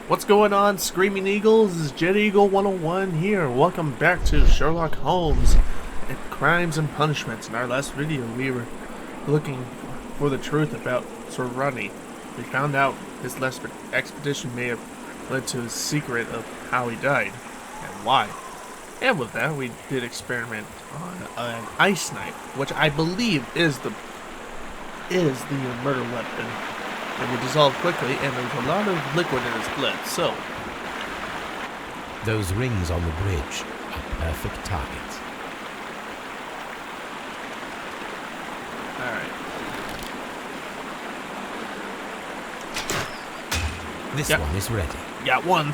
What's going on, Screaming Eagles? This is Jet Eagle 101 here. Welcome back to Sherlock Holmes and Crimes and Punishments. In our last video, we were looking for the truth about Sir Rodney. We found out his last expedition may have led to his secret of how he died and why. And with that, we did experiment on an ice knife, which I believe is the murder weapon. It would dissolve quickly, and there was a lot of liquid in his blood, so... Those rings on the bridge are perfect targets. Alright. This one is ready. Got one.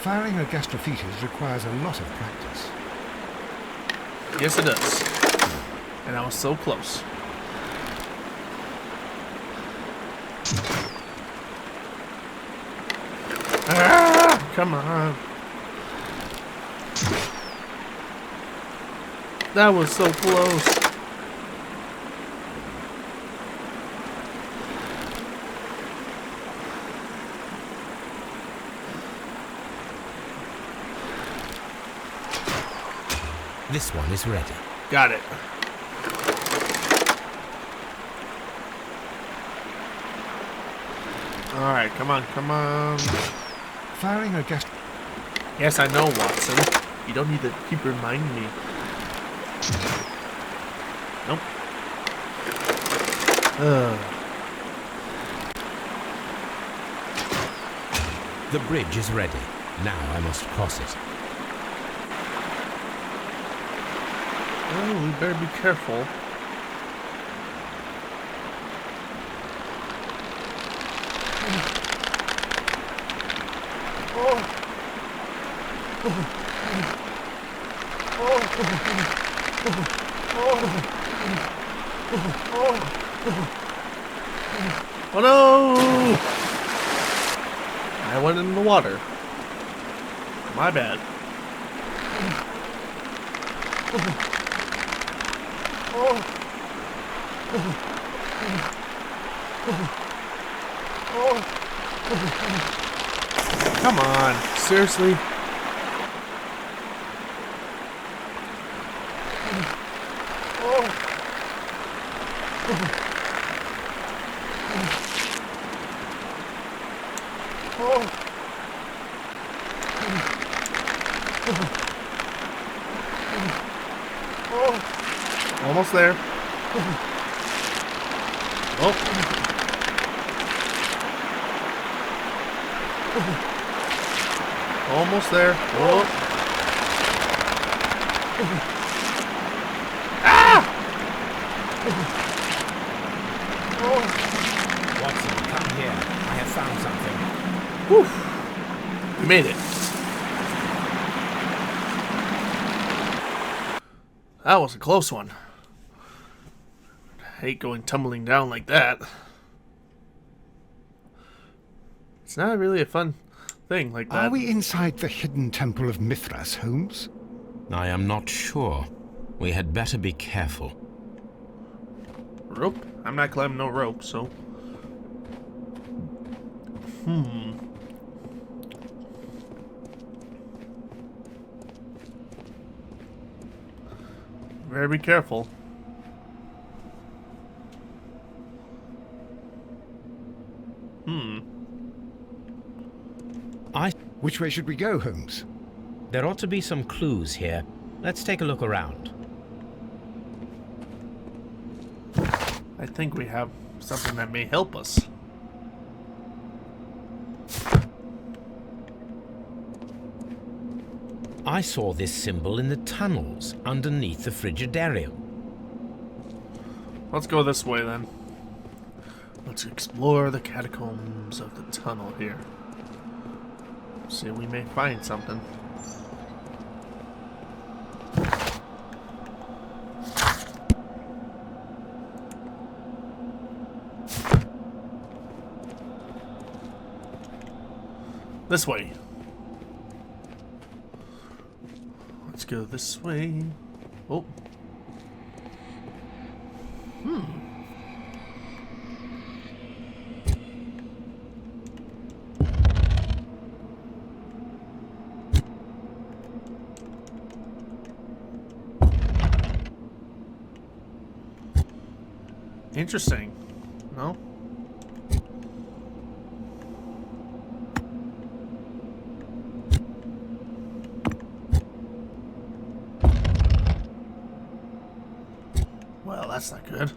Firing a gastrophetes requires a lot of practice. Yes, it does. And I was so close. Ah, come on. That was so close. This one is ready. Got it. Alright, come on, come on. Firing a gas... Yes, I know, Watson. You don't need to keep reminding me. Nope. The bridge is ready. Now I must cross it. Oh, we better be careful. Oh no! I went in the water. My bad. Come on, seriously? Almost there. Oh. Almost there. Oh. Ah! Watson, come here. I have found something. Whew. We made it. That was a close one. I hate going tumbling down like that. It's not really a fun thing like that. Are we inside the hidden temple of Mithras, Holmes? I am not sure. We had better be careful. Rope? I'm not climbing no rope, so... Better be careful. Which way should we go, Holmes? There ought to be some clues here. Let's take a look around. I think we have something that may help us. I saw this symbol in the tunnels underneath the Frigidarium. Let's go this way then. Let's explore the catacombs of the tunnel here. See, we may find something. This way. go this way. Oh. Interesting. No? Well, that's not good.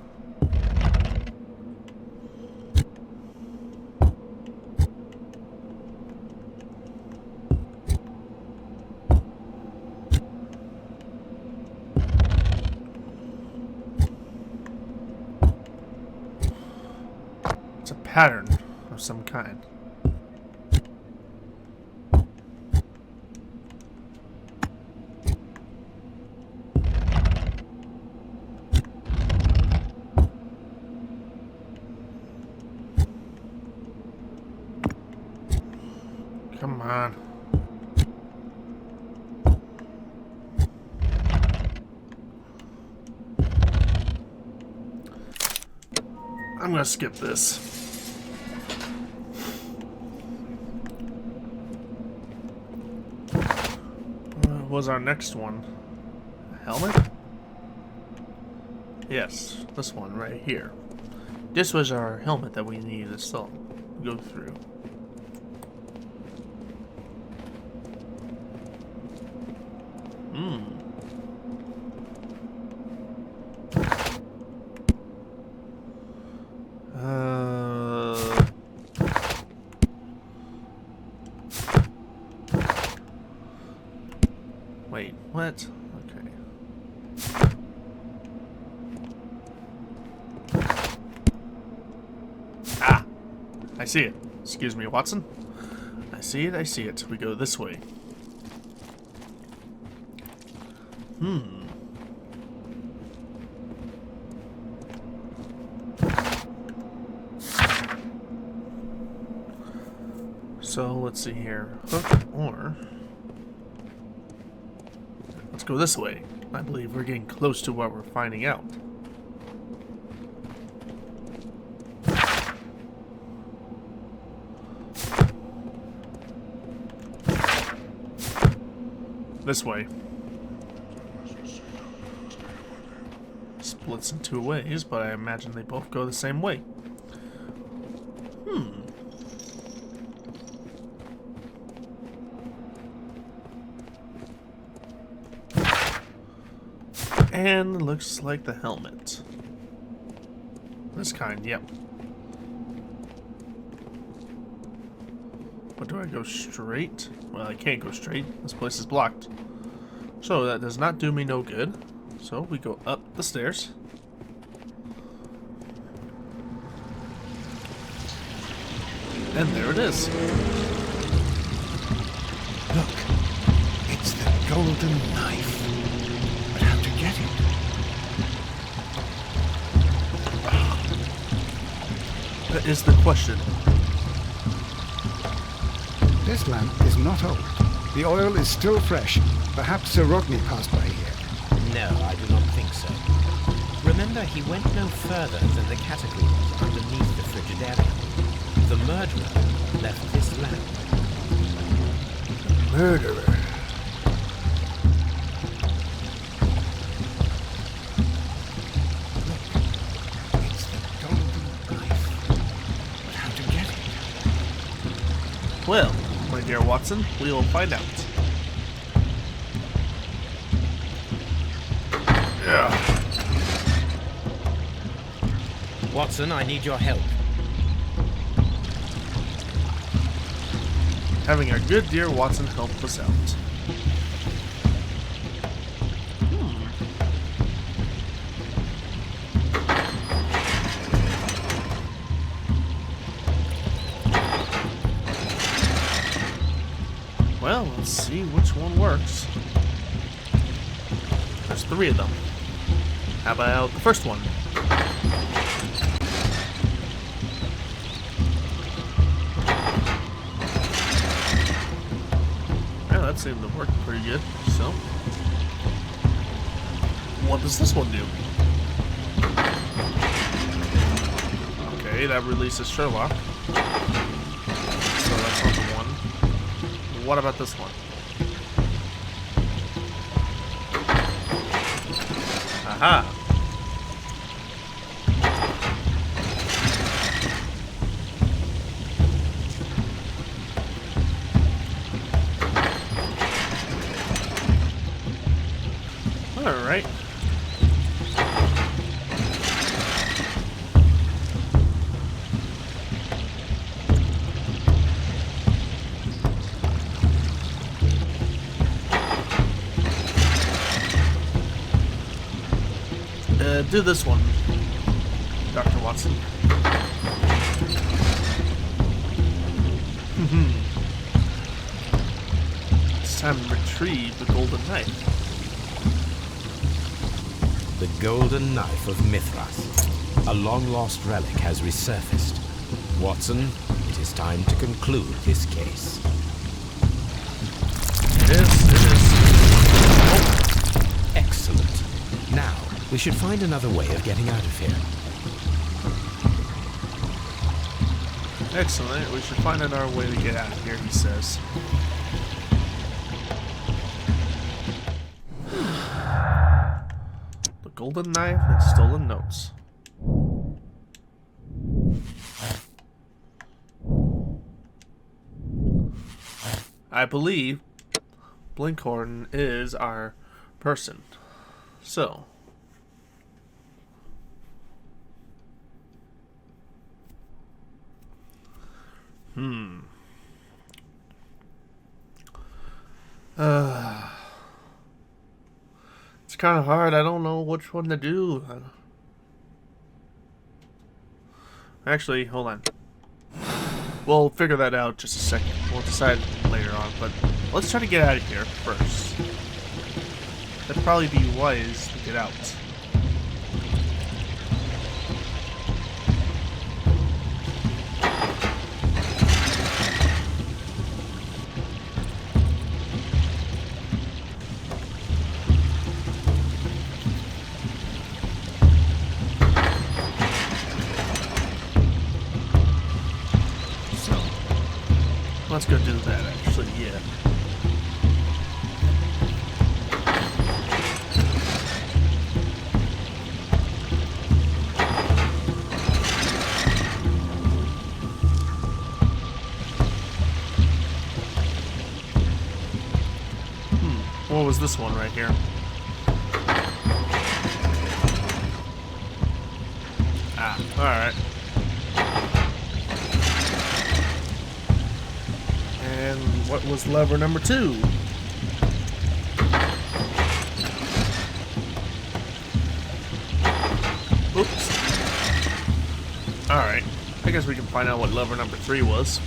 It's a pattern of some kind. Come on. I'm gonna skip this. What was our next one? A helmet? Yes, this one right here. This was our helmet that we needed to still go through. Wait, what? Okay. Ah! I see it. Excuse me, Watson. I see it, I see it. We go this way. So, let's see here. Hook or... Let's go this way. I believe we're getting close to what we're finding out. This way. Splits in two ways, but I imagine they both go the same way. And looks like the helmet. This kind, yep. But do I go straight? Well, I can't go straight. This place is blocked. So that does not do me no good. So we go up the stairs. And there it is. Look, it's the golden knife. But how to get it? That is the question. This lamp is not old. The oil is still fresh. Perhaps Sir Rodney passed by here. No, I do not think so. Remember, he went no further than the catacombs underneath the Frigidarium. The murderer left this lamp. Murderer. It's the golden knife. But how to get it? Well, my dear Watson, we will find out. Yeah. Watson, I need your help. Having our good dear Watson help us out. Well, let's see which one works. There's 3 of them. How about the first one? Yeah, that seemed to work pretty good. So, What does this one do? Okay, that releases Sherlock. So that's not the one. What about this one? Aha! Alright. Do this one, Dr. Watson. It's time to retrieve the golden knife. The golden knife of Mithras. A long-lost relic has resurfaced. Watson, it is time to conclude this case. It is. Oh, excellent. Now, we should find another way of getting out of here. Excellent. We should find another way to get out of here, he says. The golden knife and stolen notes. I believe Blinkhorn is our person. So. It's kind of hard. I don't know which one to do. Actually, hold on. We'll figure that out just a second. We'll decide later on, but let's try to get out of here first. That'd probably be wise to get out. Let's go do that, actually, yeah. What was this one right here? Ah, alright. And what was lever number 2? Oops. Alright. I guess we can find out what lever number 3 was.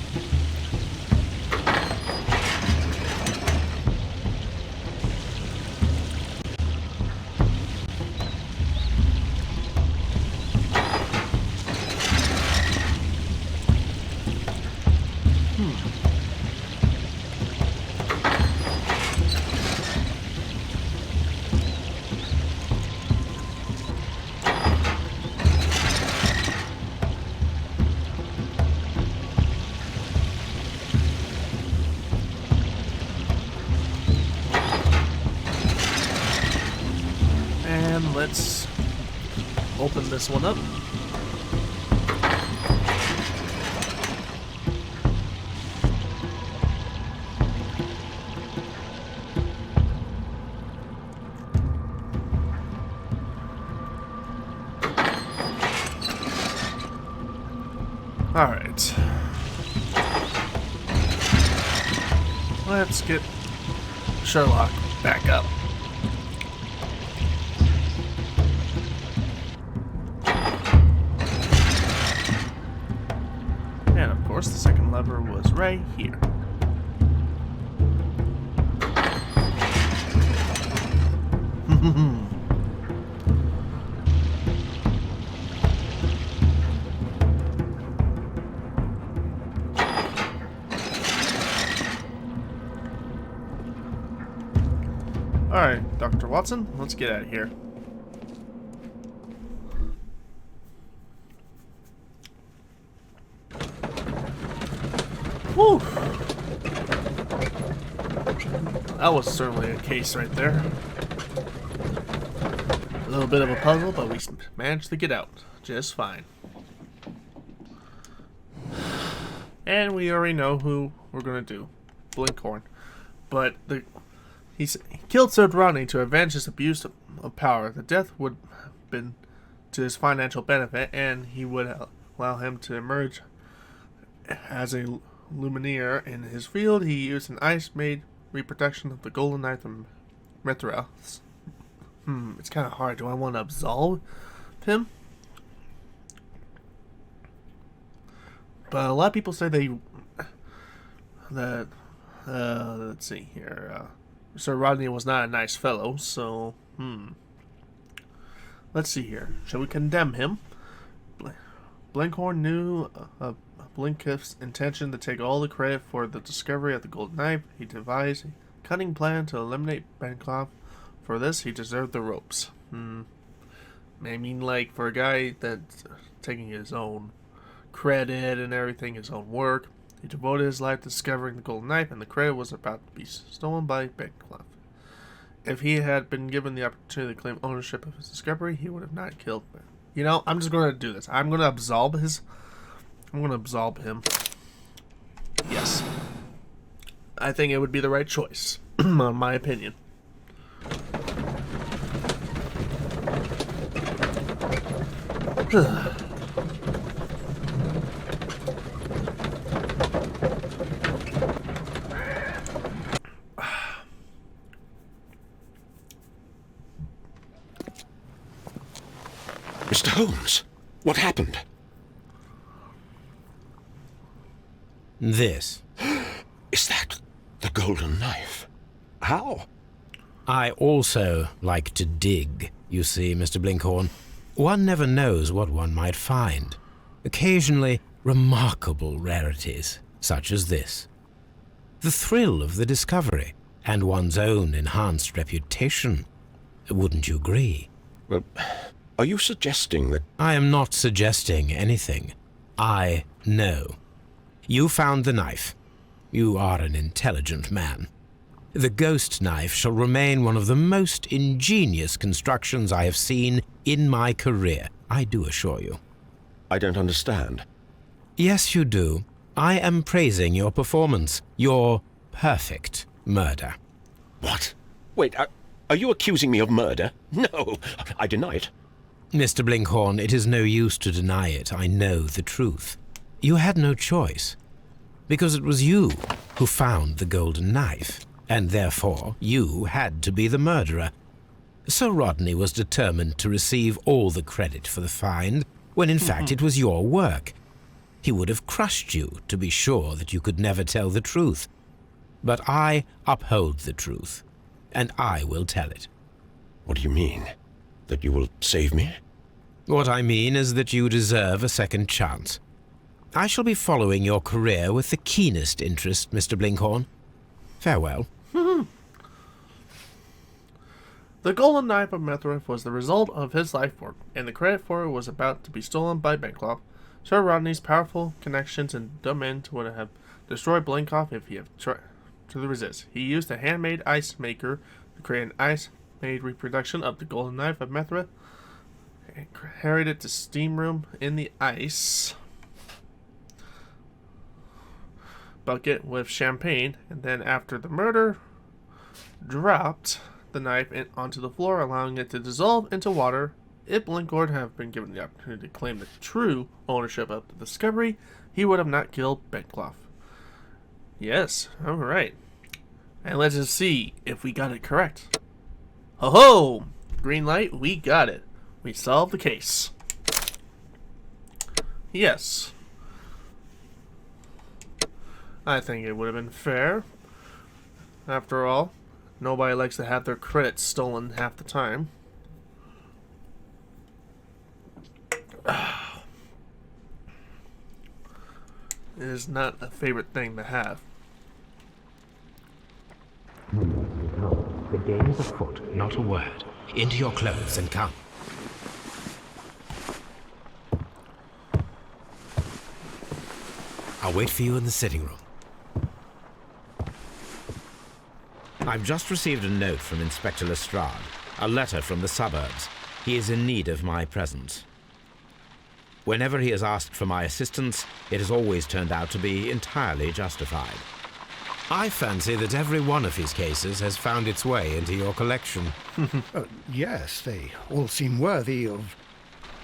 Let's open this one up. All right. Let's get Sherlock back up. The second lever was right here. Alright, Dr. Watson, let's get out of here. That was certainly a case right there. A little bit of a puzzle, but we managed to get out just fine. And we already know who we're going to do. Blinkhorn. But he killed Sir Rodney to avenge his abuse of power. The death would have been to his financial benefit, and he would allow him to emerge as a luminaire in his field. He used an ice-made reproduction of the golden knife and Mithra. It's kind of hard. Do I want to absolve him? But a lot of people say that let's see here. Sir Rodney was not a nice fellow, so let's see here. Shall we condemn him? Blinkhorn knew of Blinkif's intention to take all the credit for the discovery of the golden knife. He devised a cunning plan to eliminate Bancroft. For this, he deserved the ropes. I mean, like, for a guy that's taking his own credit and everything, his own work, he devoted his life to discovering the golden knife, and the credit was about to be stolen by Bancroft. If he had been given the opportunity to claim ownership of his discovery, he would have not killed him. You know, I'm just going to do this. I'm going to absolve him. Yes. I think it would be the right choice, in my opinion. Mr. Holmes, what happened? This. Is that the golden knife? How? I also like to dig, you see, Mr. Blinkhorn. One never knows what one might find. Occasionally, remarkable rarities, such as this. The thrill of the discovery, and one's own enhanced reputation. Wouldn't you agree? Well, are you suggesting that... I am not suggesting anything. I know. You found the knife. You are an intelligent man. The ghost knife shall remain one of the most ingenious constructions I have seen in my career, I do assure you. I don't understand. Yes, you do. I am praising your performance, your perfect murder. What? Wait, are you accusing me of murder? No, I deny it. Mr. Blinkhorn, it is no use to deny it. I know the truth. You had no choice, because it was you who found the golden knife, and therefore you had to be the murderer. Sir Rodney was determined to receive all the credit for the find, when in fact it was your work. He would have crushed you to be sure that you could never tell the truth. But I uphold the truth, and I will tell it. What do you mean? That you will save me? What I mean is that you deserve a second chance. I shall be following your career with the keenest interest, Mr. Blinkhorn. Farewell. The golden knife of Mithra was the result of his life work, and the credit for it was about to be stolen by Bancroft. Sir Rodney's powerful connections and domain would have destroyed Bancroft if he had tried to resist. He used a handmade ice maker to create an ice-made reproduction of the golden knife of Mithra and carried it to steam room in the ice bucket with champagne, and then after the murder, dropped the knife onto the floor, allowing it to dissolve into water. If Blinkhorn had been given the opportunity to claim the true ownership of the discovery, he would have not killed Bancroft. Yes, alright. And let's just see if we got it correct. Ho-ho! Green light, we got it. We solved the case. Yes. I think it would have been fair. After all, nobody likes to have their credits stolen half the time. It is not a favorite thing to have. The game is afoot, not a word. Into your clothes and come. I'll wait for you in the sitting room. I've just received a note from Inspector Lestrade, a letter from the Suburbs. He is in need of my presence. Whenever he has asked for my assistance, it has always turned out to be entirely justified. I fancy that every one of his cases has found its way into your collection. Yes, they all seem worthy of...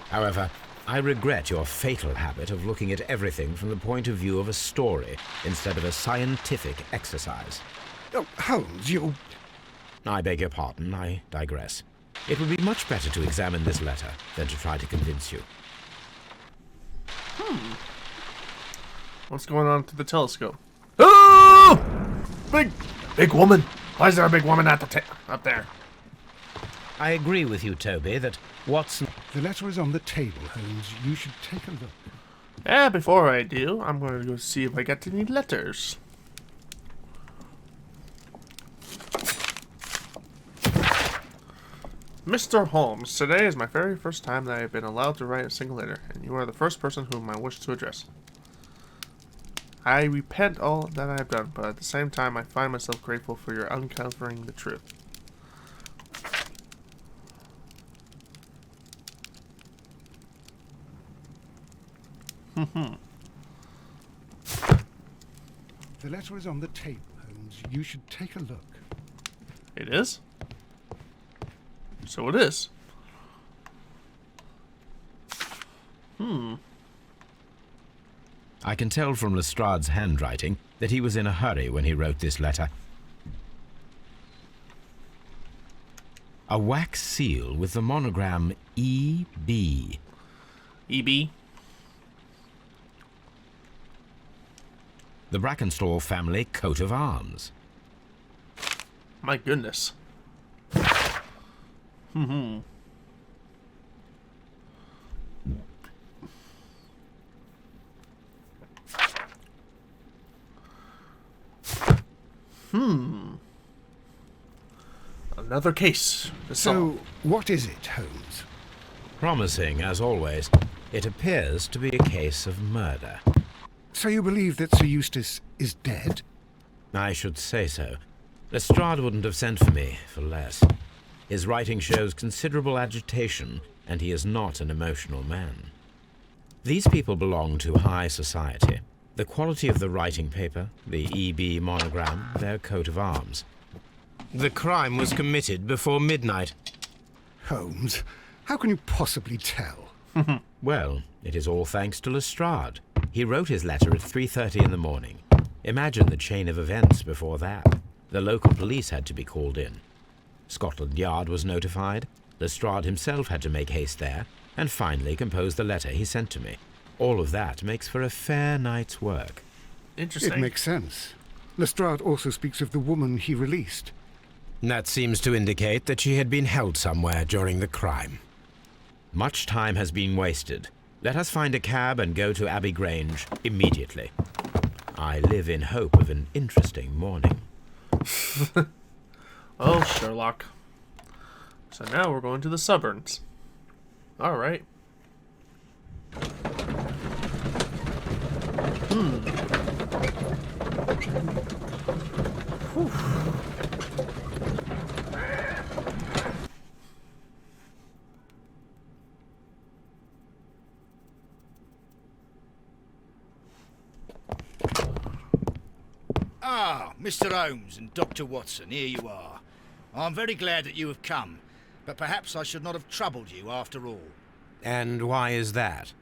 However, I regret your fatal habit of looking at everything from the point of view of a story instead of a scientific exercise. Oh, Holmes, you... I beg your pardon, I digress. It would be much better to examine this letter than to try to convince you. What's going on to the telescope? Oh! Big woman. Why is there a big woman at the up there? I agree with you, Toby, that Watson... The letter is on the table, Holmes. You should take a look. Before I do, I'm going to go see if I got any letters. Mr. Holmes, today is my very first time that I have been allowed to write a single letter, and you are the first person whom I wish to address. I repent all that I have done, but at the same time I find myself grateful for your uncovering the truth. The letter is on the table, Holmes. You should take a look. It is? So it is. I can tell from Lestrade's handwriting that he was in a hurry when he wrote this letter. A wax seal with the monogram E.B. E.B.? The Brackenstall family coat of arms. My goodness. Another case. So, what is it, Holmes? Promising, as always. It appears to be a case of murder. So you believe that Sir Eustace is dead? I should say so. Lestrade wouldn't have sent for me for less. His writing shows considerable agitation, and he is not an emotional man. These people belong to high society. The quality of the writing paper, the E.B. monogram, their coat of arms. The crime was committed before midnight. Holmes, how can you possibly tell? Well, it is all thanks to Lestrade. He wrote his letter at 3:30 in the morning. Imagine the chain of events before that. The local police had to be called in. Scotland Yard was notified. Lestrade himself had to make haste there, and finally compose the letter he sent to me. All of that makes for a fair night's work. Interesting. It makes sense. Lestrade also speaks of the woman he released. That seems to indicate that she had been held somewhere during the crime. Much time has been wasted. Let us find a cab and go to Abbey Grange immediately. I live in hope of an interesting morning. Oh, Sherlock. So now we're going to the Suburbs. Alright. Ah, Mr. Holmes and Dr. Watson, here you are. I'm very glad that you have come, but perhaps I should not have troubled you after all. And why is that?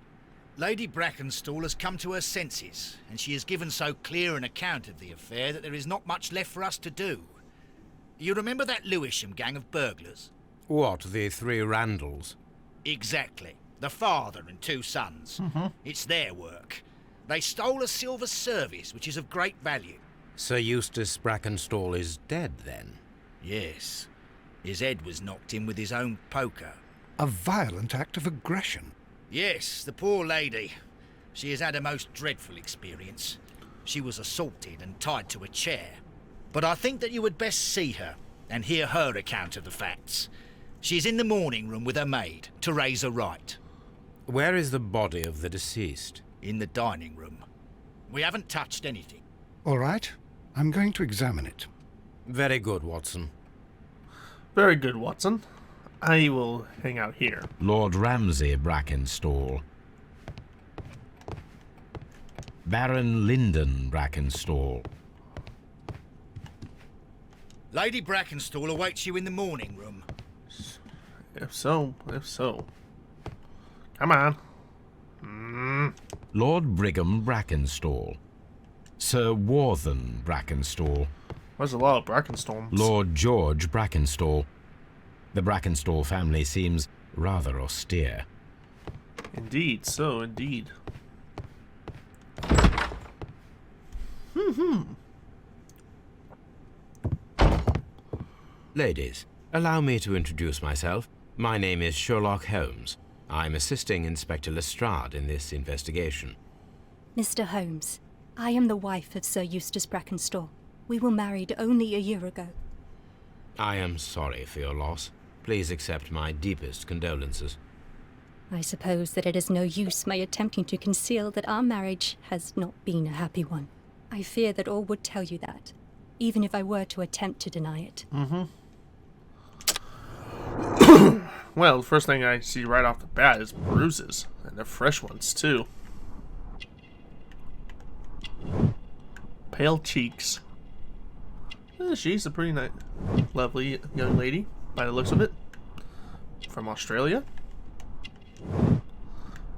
Lady Brackenstall has come to her senses, and she has given so clear an account of the affair that there is not much left for us to do. You remember that Lewisham gang of burglars? What, the three Randalls? Exactly. The father and two sons. It's their work. They stole a silver service, which is of great value. Sir Eustace Brackenstall is dead, then? Yes. His head was knocked in with his own poker. A violent act of aggression. Yes, the poor lady. She has had a most dreadful experience. She was assaulted and tied to a chair. But I think that you would best see her and hear her account of the facts. She's in the morning room with her maid, Teresa Wright. Where is the body of the deceased? In the dining room. We haven't touched anything. All right, I'm going to examine it. Very good, Watson. Very good, Watson. I will hang out here. Lord Ramsay Brackenstall. Baron Lyndon Brackenstall. Lady Brackenstall awaits you in the morning room. If so. Come on. Lord Brigham Brackenstall. Sir Warthen Brackenstall. There's a lot of Brackenstorms. Lord George Brackenstall. The Brackenstall family seems rather austere. Indeed, so indeed. Ladies, allow me to introduce myself. My name is Sherlock Holmes. I'm assisting Inspector Lestrade in this investigation. Mr. Holmes, I am the wife of Sir Eustace Brackenstall. We were married only a year ago. I am sorry for your loss. Please accept my deepest condolences. I suppose that it is no use my attempting to conceal that our marriage has not been a happy one. I fear that all would tell you that, even if I were to attempt to deny it. Well, the first thing I see right off the bat is bruises, and they're fresh ones too. Pale cheeks. She's a pretty nice, lovely young lady, by the looks of it. From Australia.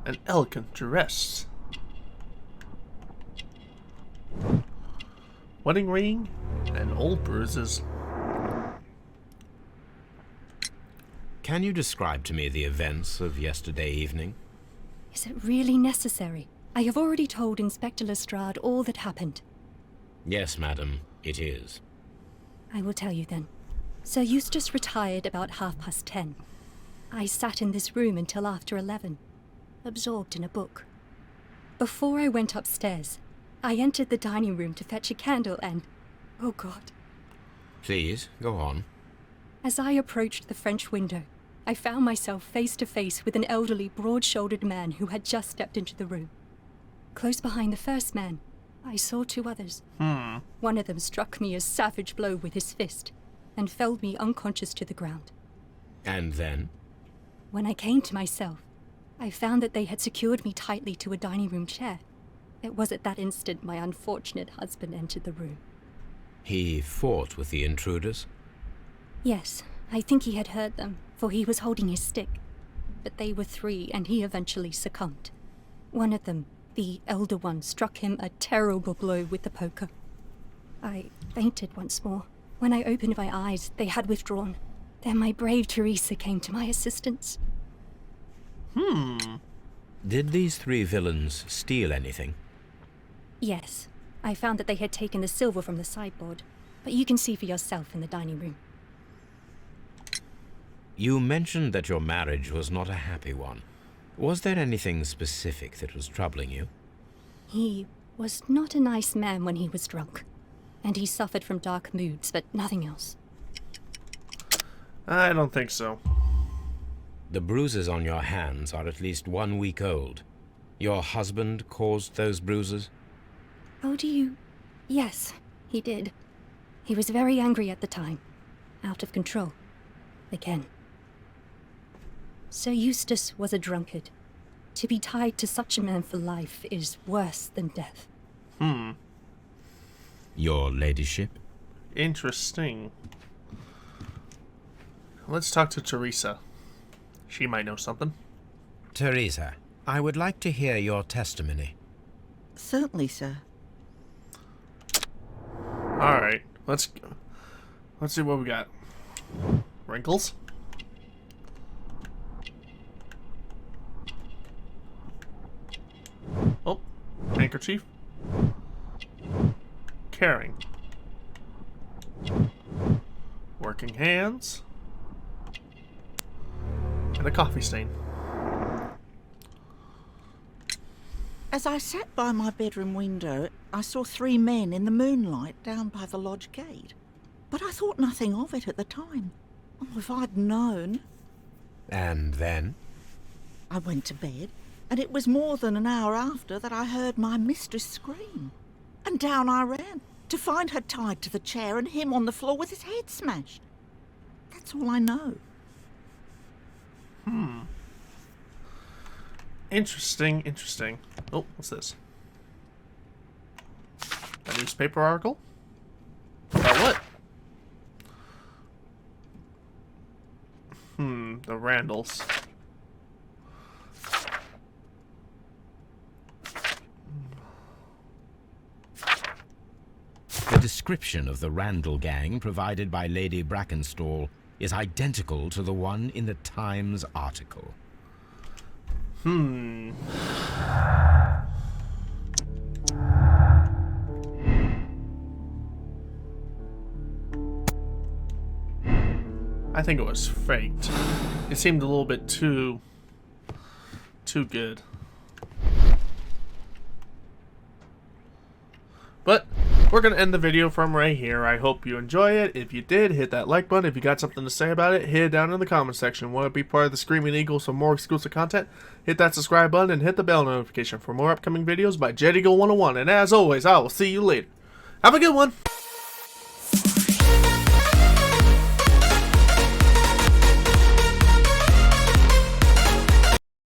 An elegant dress. Wedding ring and old bruises. Can you describe to me the events of yesterday evening? Is it really necessary? I have already told Inspector Lestrade all that happened. Yes, madam, it is. I will tell you then. Sir Eustace retired about 10:30. I sat in this room until after 11, absorbed in a book. Before I went upstairs, I entered the dining room to fetch a candle and... oh God. Please, go on. As I approached the French window, I found myself face to face with an elderly, broad-shouldered man who had just stepped into the room. Close behind the first man, I saw two others. One of them struck me a savage blow with his fist and felled me unconscious to the ground. And then? When I came to myself, I found that they had secured me tightly to a dining room chair. It was at that instant my unfortunate husband entered the room. He fought with the intruders? Yes, I think he had hurt them, for he was holding his stick. But they were three, and he eventually succumbed. One of them, the elder one, struck him a terrible blow with the poker. I fainted once more. When I opened my eyes, they had withdrawn. Then my brave Teresa came to my assistance. Did these three villains steal anything? Yes, I found that they had taken the silver from the sideboard, but you can see for yourself in the dining room. You mentioned that your marriage was not a happy one. Was there anything specific that was troubling you? He was not a nice man when he was drunk, and he suffered from dark moods, but nothing else. I don't think so. The bruises on your hands are at least 1 week old. Your husband caused those bruises? Oh, do you? Yes, he did. He was very angry at the time. Out of control. Again. Sir Eustace was a drunkard. To be tied to such a man for life is worse than death. Your ladyship? Interesting. Let's talk to Teresa. She might know something. Teresa, I would like to hear your testimony. Certainly, sir. Alright, let's see what we got. Wrinkles? Oh, handkerchief. Caring. Working hands. And a coffee stain. As I sat by my bedroom window, I saw 3 men in the moonlight down by the lodge gate. But I thought nothing of it at the time. Oh, if I'd known. And then? I went to bed, and it was more than an hour after that I heard my mistress scream. And down I ran. To find her tied to the chair and him on the floor with his head smashed. That's all I know. Interesting, interesting. Oh, what's this? A newspaper article? About what? The Randalls. The description of the Randall gang provided by Lady Brackenstall is identical to the one in the Times article. I think it was faked. It seemed a little bit too good. But we're going to end the video from right here. I hope you enjoy it. If you did, hit that like button. If you got something to say about it, hit it down in the comment section. Want to be part of the Screaming Eagle for more exclusive content? Hit that subscribe button and hit the bell notification for more upcoming videos by Jet Eagle 101. And as always, I will see you later. Have a good one.